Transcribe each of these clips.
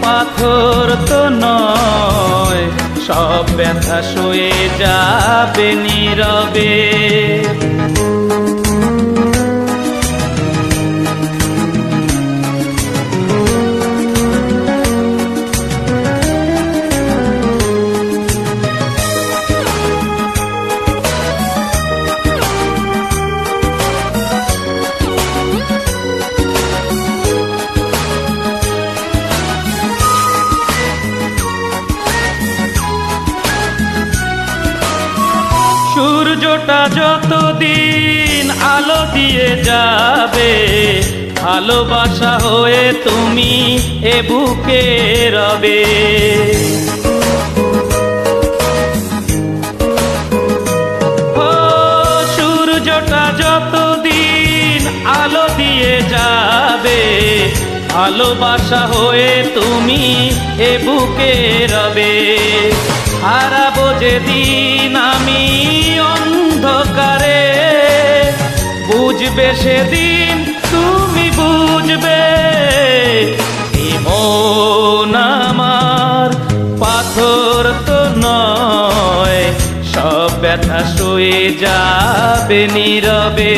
পাথর তো নয়, সব ব্যথা সয়ে যাবে নীরবে। সূর্যটা যতদিন আলো দিয়ে যাবে, ভালোবাসা হয়ে তুমি এ বুকে রবে। ও সূর্যটা যতদিন আলো দিয়ে যাবে, ভালোবাসা হয়ে তুমি এ বুকে রবে। হারাবো যেদিন আমি অন্ধকারে, বুঝবে সেদিন তুমি বুঝবে। মন আমার পাথর তো নয়, সব ব্যথা সয়ে যাবে নীরবে।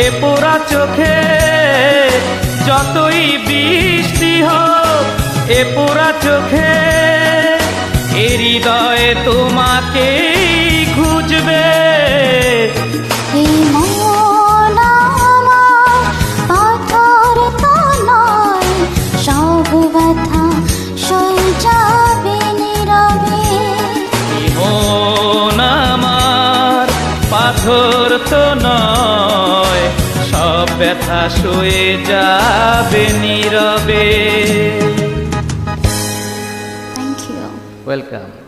এ পোড়া চোখে যতই বৃষ্টি হোক, এ পোড়া চোখে এ হৃদয়ে তোমাকে খুঁজবে। পাথর তো নয়, সব ব্যথা সয়ে যাবে নীরবে। মন আমার পাথর তো নয়, সব ব্যথা সয়ে যাবে নীরবে। Thank you. ওয়েলকাম।